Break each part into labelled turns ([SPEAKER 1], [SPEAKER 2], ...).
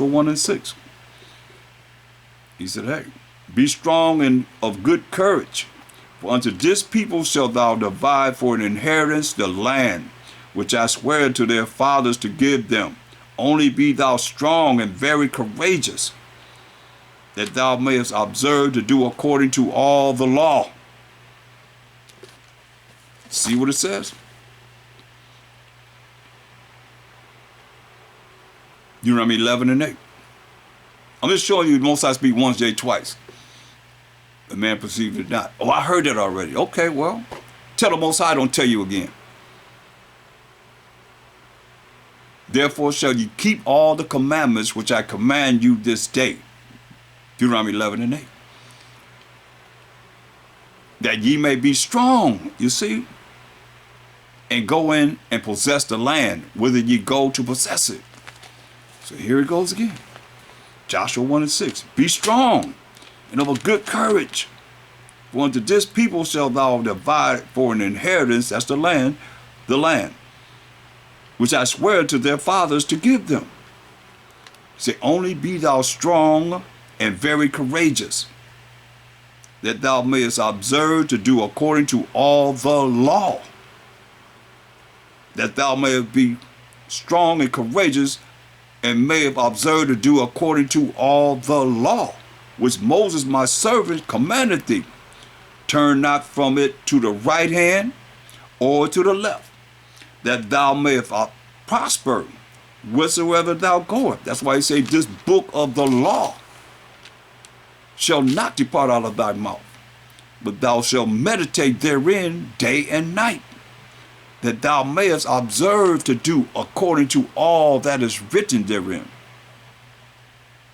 [SPEAKER 1] 1 and 6. He said, hey, be strong and of good courage, for unto this people shalt thou divide for an inheritance the land, which I swear to their fathers to give them. Only be thou strong and very courageous, that thou mayest observe to do according to all the law. See what it says? Deuteronomy 11 and 8. I'm just showing you the Most High speak once, yea, twice. The man perceived it not. Oh, I heard that already. Okay, well, tell the Most High, don't tell you again. Therefore shall ye keep all the commandments which I command you this day. Deuteronomy 11 and 8. That ye may be strong, you see, and go in and possess the land, whither ye go to possess it. So here it goes again. Joshua 1 and 6. Be strong and of a good courage, for unto this people shalt thou divide for an inheritance, that's the land, which I swear to their fathers to give them. Say, only be thou strong and very courageous, that thou mayest observe to do according to all the law. That thou mayest be strong and courageous, and mayest observe to do according to all the law, which Moses my servant commanded thee. Turn not from it to the right hand or to the left, that thou mayest prosper wheresoever thou goest. That's why he say, this book of the law shall not depart out of thy mouth, but thou shalt meditate therein day and night, that thou mayest observe to do according to all that is written therein.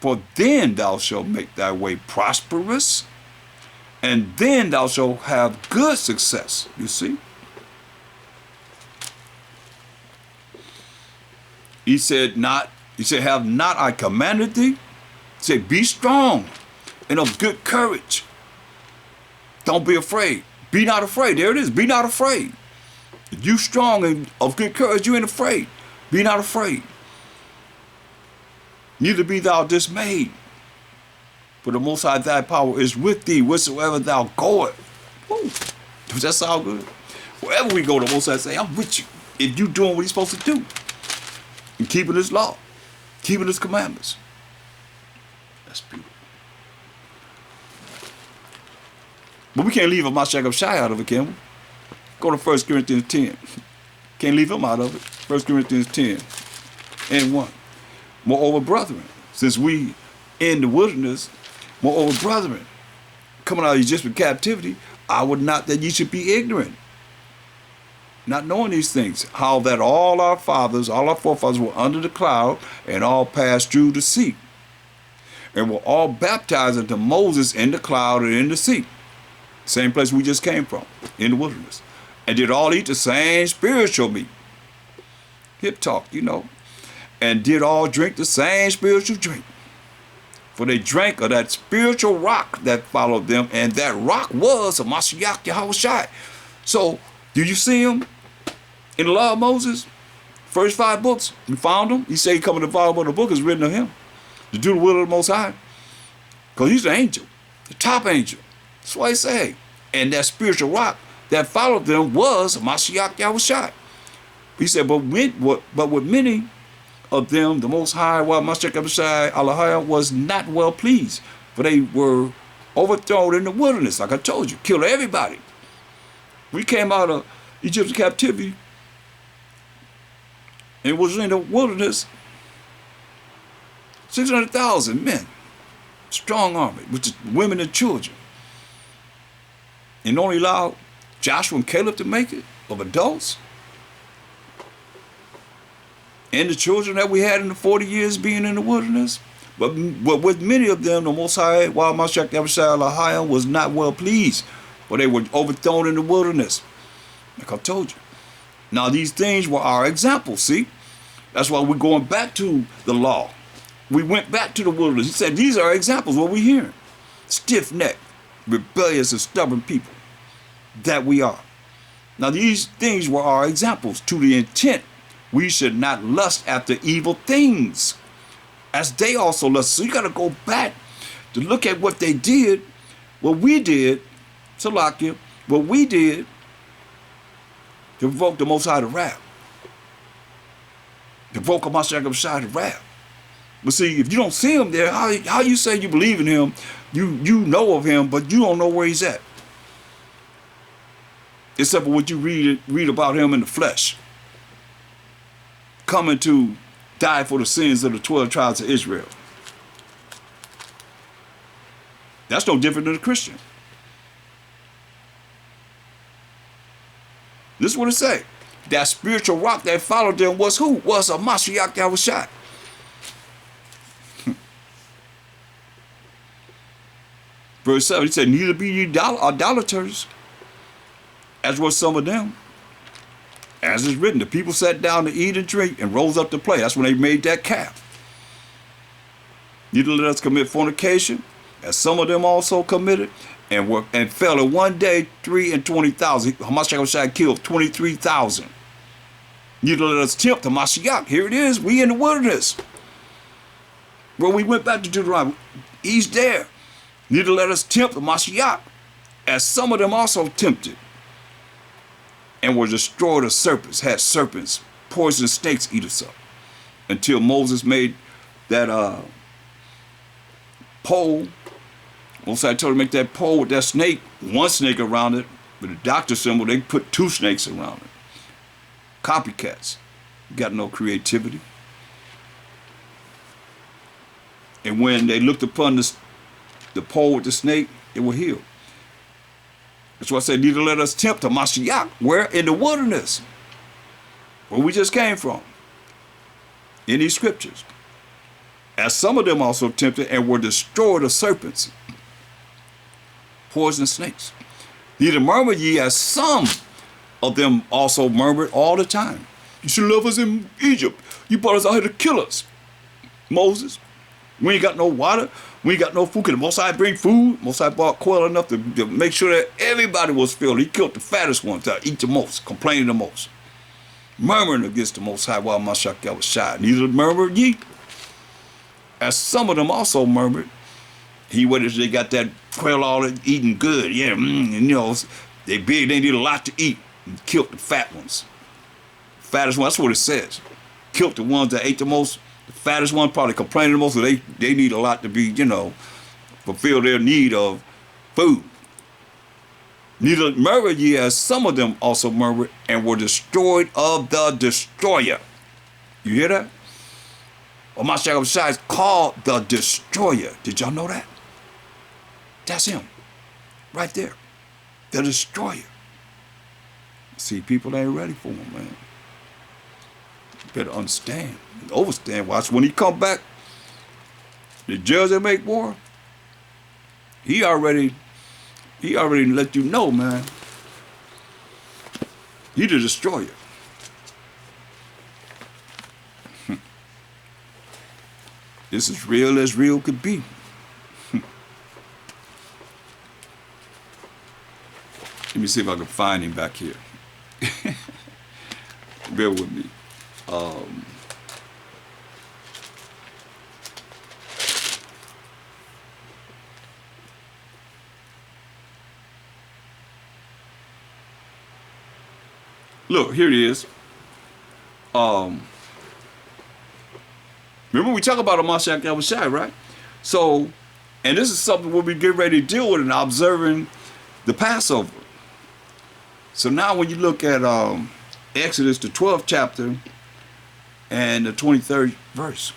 [SPEAKER 1] For then thou shalt make thy way prosperous, and then thou shalt have good success. You see? He said, have not I commanded thee? He said, be strong and of good courage. Don't be afraid. Be not afraid. There it is. Be not afraid. If you strong and of good courage, you ain't afraid. Be not afraid. Neither be thou dismayed. For the Most High thy power is with thee wheresoever thou goest. Woo. Does that sound good? Wherever we go, the Most High say, I'm with you. If you doing what you're supposed to do. And keeping his law. Keeping his commandments. That's beautiful. But we can't leave a MASHAYACH out of it, can we? Go to 1 Corinthians 10. Can't leave him out of it. 1 Corinthians 10 and 1. Moreover, brethren, since we in the wilderness, moreover, brethren, coming out of Egyptian captivity, I would not that ye should be ignorant, not knowing these things, how that all our fathers, all our forefathers were under the cloud, and all passed through the sea, and were all baptized into Moses in the cloud and in the sea. Same place we just came from, in the wilderness. And did all eat the same spiritual meat. Hip talk, you know. And did all drink the same spiritual drink. For they drank of that spiritual rock that followed them, and that rock was a MASHAYACH YAHAWASHI. So, do you see him in the law of Moses? First 5 books, you found him. He said he come in the volume of the book is written of him. To do the will of the Most High. Because he's the angel, the top angel. That's why he say. And that spiritual rock that followed them was MASHAYACH YAHAWASHI. He said, but with many of them, the Most High, while MASHAYACH YAHAWASHI was not well pleased, for they were overthrown in the wilderness, like I told you, killed everybody. We came out of Egyptian captivity and was in the wilderness, 600,000 men, strong army, which is women and children. And only allowed Joshua and Caleb to make it, of adults. And the children that we had in the 40 years being in the wilderness. But with many of them, the Most High, while MASHAYACH YAHAWASHI was not well pleased, for they were overthrown in the wilderness. Like I told you. Now these things were our examples, see? That's why we're going back to the law. We went back to the wilderness. He said, these are examples, what we're hearing. Stiff-necked, rebellious and stubborn people that we are. Now these things were our examples, to the intent we should not lust after evil things, as they also lusted. So you got to go back to look at what they did, what we did, Salakia, what we did to provoke the Most High to wrath. To provoke MASHAYACH to wrath. But see, if you don't see him there, how you say you believe in him, you know of him, but you don't know where he's at. Except for what you read about him in the flesh. Coming to die for the sins of the 12 tribes of Israel. That's no different than a Christian. This is what it say. That spiritual rock that followed them was who? Was a Mashiach YAHAWASHI. Verse 7, he said, neither be ye idolaters, as were some of them. As is written, the people sat down to eat and drink and rose up to play. That's when they made that calf. Neither let us commit fornication, as some of them also committed, and fell in one day 23,000. MASHAYACH killed 23,000. Neither let us tempt the Mashiach. Here it is. We in the wilderness. Where we went back to Deuteronomy. He's there. Neither let us tempt the Mashiach, as some of them also tempted, and were destroyed of serpents, had serpents, poisonous snakes eat us up. Until Moses made that pole. Moses told him to make that pole with that snake, one snake around it. With the doctor symbol, they put 2 snakes around it. Copycats. Got no creativity. And when they looked upon the pole with the snake, it will heal. That's why I said, neither let us tempt the Mashiach. Where? In the wilderness. Where we just came from. In these scriptures. As some of them also tempted and were destroyed of serpents, poisonous snakes. Neither murmur ye, as some of them also murmured all the time. You should love us in Egypt. You brought us out here to kill us. Moses, we ain't got no water. We ain't got no food. Can the Most High bring food? Most High brought quail enough to make sure that everybody was filled. He killed the fattest ones to eat the most, complaining the most. Murmuring against the Most High while MASHAYACH YAHAWASHI. Neither murmured ye, as some of them also murmured. He waited till they got that quail all eating good. Yeah, and you know, they big, they need a lot to eat. And killed the fat ones. Fattest ones, that's what it says. Killed the ones that ate the most. The fattest one probably complaining the most, so they need a lot to be, you know, fulfill their need of food. Neither murmured ye, as some of them also murmured, and were destroyed of the destroyer. You hear that? Well, MASHAYACH is called the destroyer. Did y'all know that? That's him. Right there. The destroyer. See, people ain't ready for him, man. You better understand. Overstand. Watch when he come back. The judge that make war. He already let you know, man. He the destroyer. This is real as real could be. Let me see if I can find him back here. Bear with me. Look, here it is. Remember we talk about a MASHAYACH YAHAWASHI, right? So, and this is something we'll be getting ready to deal with in observing the Passover. So now when you look at Exodus, the 12th chapter, and the 23rd verse,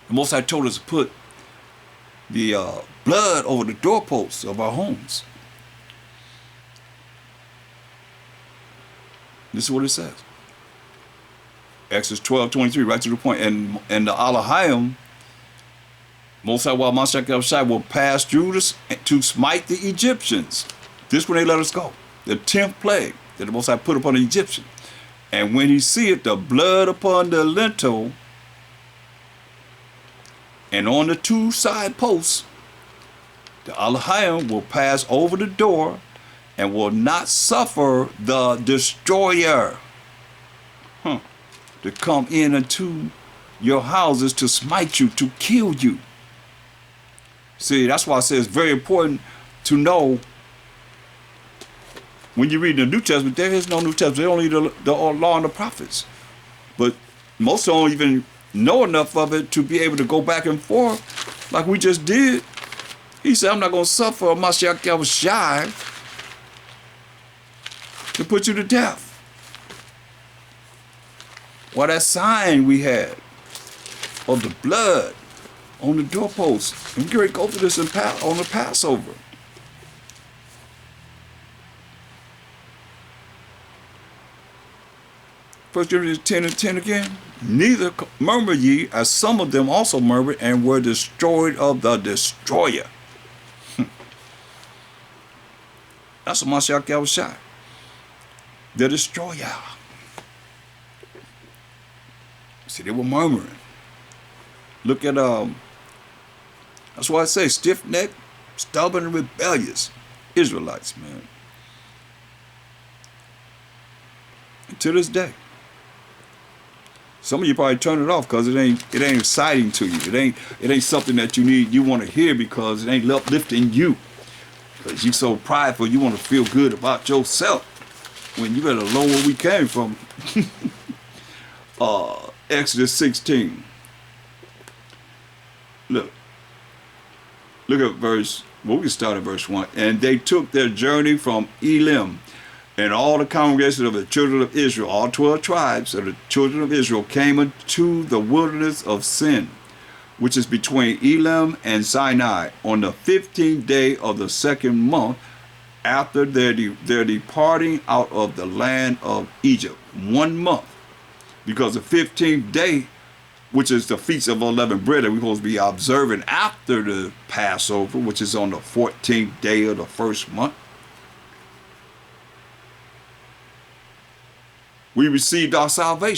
[SPEAKER 1] the Most High told us to put the blood over the doorposts of our homes. This is what it says. Exodus 12:23, right to the point. And the Elohim, Most High while MASHAYACH YAHAWASHI will pass through to smite the Egyptians. This when they let us go. The 10th plague that the Most High put upon the Egyptians. And when he seeth the blood upon the lintel and on the 2 side posts, the Elohim will pass over the door and will not suffer the destroyer to come in unto your houses to smite you, to kill you. See, that's why I say it's very important to know when you read the New Testament, there is no New Testament. They only the law and the prophets. But most don't even know enough of it to be able to go back and forth like we just did. He said, I'm not going to suffer YAHAWASHI to put you to death. Well, that sign we had of the blood on the doorpost. And we're going to go through this on the Passover. First Corinthians 10 and 10 again. Neither murmur ye, as some of them also murmured and were destroyed of the destroyer. That's what YAHAWASHI. The destroyer. See, they were murmuring. Look at that's why I say stiff-necked, stubborn, and rebellious Israelites, man. And to this day. Some of you probably turn it off because it ain't exciting to you. It ain't something that you want to hear because it ain't uplifting you. Because you so prideful, you want to feel good about yourself. When you better know where we came from. Exodus 16. Look at verse, well, we can start at verse 1. And they took their journey from Elim, and all the congregation of the children of Israel, all 12 tribes of the children of Israel, came into the wilderness of Sin, which is between Elim and Sinai, on the 15th day of the second month after their departing out of the land of Egypt. 1 month. Because the 15th day, which is the Feast of Unleavened Bread that we're supposed to be observing after the Passover, which is on the 14th day of the first month, we received our salvation.